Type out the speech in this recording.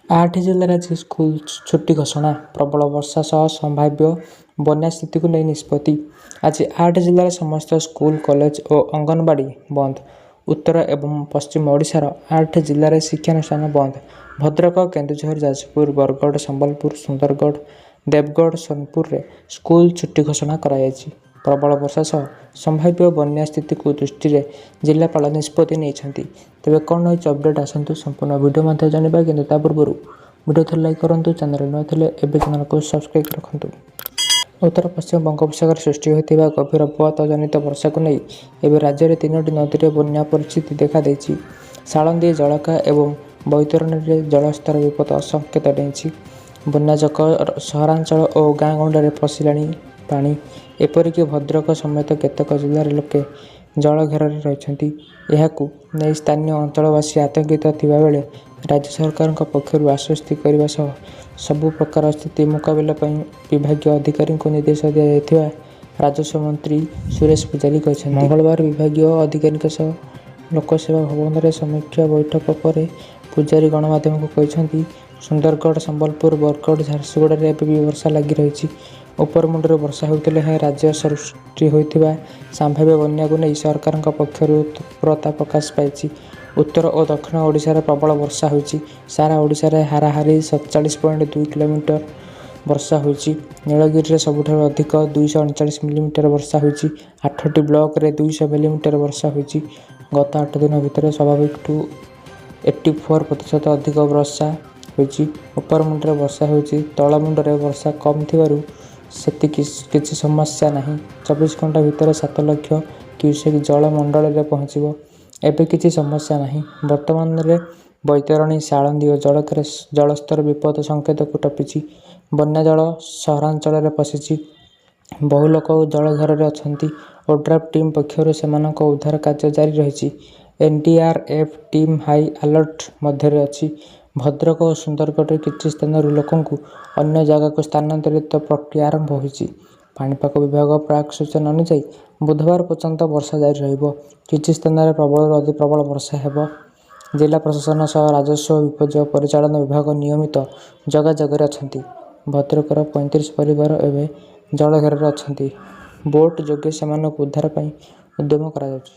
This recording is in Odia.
8 ଜିଲ୍ଲାରେ ଆଜି ସ୍କୁଲ ଛୁଟି ଘୋଷଣା। ପ୍ରବଳ ବର୍ଷା ସହ ସମ୍ଭାବ୍ୟ ବନ୍ୟା ସ୍ଥିତିକୁ ନେଇ ନିଷ୍ପତ୍ତି। ଆଜି 8 ଜିଲ୍ଲାରେ ସମସ୍ତ ସ୍କୁଲ, କଲେଜ ଓ ଅଙ୍ଗନବାଡ଼ି ବନ୍ଦ। ଉତ୍ତର ଏବଂ ପଶ୍ଚିମ ଓଡ଼ିଶାର 8 ଜିଲ୍ଲାରେ ଶିକ୍ଷାନୁଷ୍ଠାନ ବନ୍ଦ। ଭଦ୍ରକ, କେନ୍ଦୁଝର, ଯାଜପୁର, ବରଗଡ଼, ସମ୍ବଲପୁର, ସୁନ୍ଦରଗଡ଼, ଦେବଗଡ଼, ସୋନପୁରରେ ସ୍କୁଲ ଛୁଟି ଘୋଷଣା କରାଯାଇଛି। ପ୍ରବଳ ବର୍ଷା ସହ ସମ୍ଭାବ୍ୟ ବନ୍ୟା ସ୍ଥିତିକୁ ଦୃଷ୍ଟିରେ ଜିଲ୍ଲାପାଳ ନିଷ୍ପତ୍ତି ନେଇଛନ୍ତି। ତେବେ କ'ଣ ରହିଛି ଅପଡେଟ୍, ଆସନ୍ତୁ ସମ୍ପୂର୍ଣ୍ଣ ଭିଡ଼ିଓ ମଧ୍ୟରେ ଜାଣିବା। କିନ୍ତୁ ତା ପୂର୍ବରୁ ଭିଡ଼ିଓ ଥରେ ଲାଇକ୍ କରନ୍ତୁ, ଚ୍ୟାନେଲ ନୂଆ ଥିଲେ ଏବେ ଚ୍ୟାନେଲକୁ ସବସ୍କ୍ରାଇବ୍ ରଖନ୍ତୁ। ଉତ୍ତର ପଶ୍ଚିମ ବଙ୍ଗୋପସାଗରରେ ସୃଷ୍ଟି ହୋଇଥିବା ଗଭୀର ଭୂ-ଜନିତ ବର୍ଷାକୁ ନେଇ ଏବେ ରାଜ୍ୟରେ 3ଟି ନଦୀରେ ବନ୍ୟା ପରିସ୍ଥିତି ଦେଖାଦେଇଛି। ସାଳନ୍ଦୀ, ଜଳକା ଏବଂ ବୈତରଣୀରେ ଜଳସ୍ତର ବିପଦ ସଂକେତ ଡେଇଁଛି। ବନ୍ୟା ଯୋଗୁଁ ସହରାଞ୍ଚଳ ଓ ଗାଁ ଗଣ୍ଡାରେ ପଶିଲାଣି ପାଣି। ଏପରିକି ଭଦ୍ରକ ସମେତ କେତେକ ଜିଲ୍ଲାରେ ଲୋକେ ଜଳଘେରରେ ରହିଛନ୍ତି। ଏହାକୁ ନେଇ ସ୍ଥାନୀୟ ଅଞ୍ଚଳବାସୀ ଆତଙ୍କିତ ଥିବାବେଳେ ରାଜ୍ୟ ସରକାରଙ୍କ ପକ୍ଷରୁ ଆଶ୍ୱସ୍ତି କରିବା ସହ ସବୁ ପ୍ରକାର ସ୍ଥିତି ମୁକାବିଲା ପାଇଁ ବିଭାଗୀୟ ଅଧିକାରୀଙ୍କୁ ନିର୍ଦ୍ଦେଶ ଦିଆଯାଇଥିବା ରାଜସ୍ୱ ମନ୍ତ୍ରୀ ସୁରେଶ ପୂଜାରୀ କହିଛନ୍ତି। ମଙ୍ଗଳବାର ବିଭାଗୀୟ ଅଧିକାରୀଙ୍କ ସହ ଲୋକସେବା ଭବନରେ ସମୀକ୍ଷା ବୈଠକ ପରେ ପୂଜାରୀ ଗଣମାଧ୍ୟମକୁ କହିଛନ୍ତି, ସୁନ୍ଦରଗଡ଼, ସମ୍ବଲପୁର, ବରଗଡ଼, ଝାରସୁଗୁଡ଼ାରେ ଏବେ ବି ବର୍ଷା ଲାଗି ରହିଛି। ଉପରମୁଣ୍ଡରୁ ବର୍ଷା ହେଉଥିଲେ ହେଁ ରାଜ୍ୟରେ ସୃଷ୍ଟି ହୋଇଥିବା ସମ୍ଭାବ୍ୟ ବନ୍ୟାକୁ ନେଇ ସରକାରଙ୍କ ପକ୍ଷରୁ ତତ୍ପରତା ପ୍ରକାଶ ପାଇଛି। ଉତ୍ତର ଓ ଦକ୍ଷିଣ ଓଡ଼ିଶାରେ ପ୍ରବଳ ବର୍ଷା ହୋଇଛି। ସାରା ଓଡ଼ିଶାରେ ହାରାହାରି 47.2 କିଲୋମିଟର ବର୍ଷା ହୋଇଛି। ନୀଳଗିରିରେ ସବୁଠାରୁ ଅଧିକ 239 ମିଲିମିଟର ବର୍ଷା ହୋଇଛି। 8ଟି ବ୍ଲକରେ 200 ମିଲିମିଟର ବର୍ଷା ହୋଇଛି। ଗତ 8 ଦିନ ଭିତରେ ସ୍ୱାଭାବିକଠୁ 84% ଅଧିକ ବର୍ଷା ହୋଇଛି। ଉପରମୁଣ୍ଡରେ ବର୍ଷା ହେଉଛି, ତଳମୁଣ୍ଡରେ ବର୍ଷା କମ୍ ଥିବାରୁ ସେତିକି କିଛି ସମସ୍ୟା ନାହିଁ। 24 ଘଣ୍ଟା ଭିତରେ 7 ଲକ୍ଷ କ୍ୟୁସେକ୍ ଜଳ ମଣ୍ଡଳରେ ପହଞ୍ଚିବ। ଏବେ କିଛି ସମସ୍ୟା ନାହିଁ। ବର୍ତ୍ତମାନରେ ବୈତରଣୀ, ସାଳନ୍ଦୀ ଓ ଜଳକାରେ ଜଳସ୍ତର ବିପଦ ସଂକେତକୁ ଟପିଛି। ବନ୍ୟା ଜଳ ସହରାଞ୍ଚଳରେ ପଶିଛି। ବହୁ ଲୋକ ଜଳଘେରରେ ଅଛନ୍ତି। ଓଡ୍ରାଫ୍ ଟିମ୍ ପକ୍ଷରୁ ସେମାନଙ୍କ ଉଦ୍ଧାର କାର୍ଯ୍ୟ ଜାରି ରହିଛି। ଏନଡିଆରଏଫ୍ ଟିମ୍ ହାଇ ଆଲର୍ଟ ମଧ୍ୟରେ ଅଛି। ଭଦ୍ରକ ଓ ସୁନ୍ଦରଗଡ଼ରେ କିଛି ସ୍ଥାନରୁ ଲୋକଙ୍କୁ ଅନ୍ୟ ଜାଗାକୁ ସ୍ଥାନାନ୍ତରିତ ପ୍ରକ୍ରିୟା ଆରମ୍ଭ ହୋଇଛି। ପାଣିପାଗ ବିଭାଗ ପ୍ରାକ୍ ସୂଚନା ଅନୁଯାୟୀ ବୁଧବାର ପର୍ଯ୍ୟନ୍ତ ବର୍ଷା ଜାରି ରହିବ। କିଛି ସ୍ଥାନରେ ପ୍ରବଳରୁ ଅତି ପ୍ରବଳ ବର୍ଷା ହେବ। ଜିଲ୍ଲା ପ୍ରଶାସନ ସହ ରାଜସ୍ୱ ଓ ବିପର୍ଯ୍ୟୟ ପରିଚାଳନା ବିଭାଗ ନିୟମିତ ଯୋଗାଯୋଗରେ ଅଛନ୍ତି। ଭଦ୍ରକର 35 ପରିବାର ଏବେ ଜଳଘେରରେ ଅଛନ୍ତି। ବୋଟ୍ ଯୋଗେ ସେମାନଙ୍କୁ ଉଦ୍ଧାର ପାଇଁ ଉଦ୍ୟମ କରାଯାଉଛି।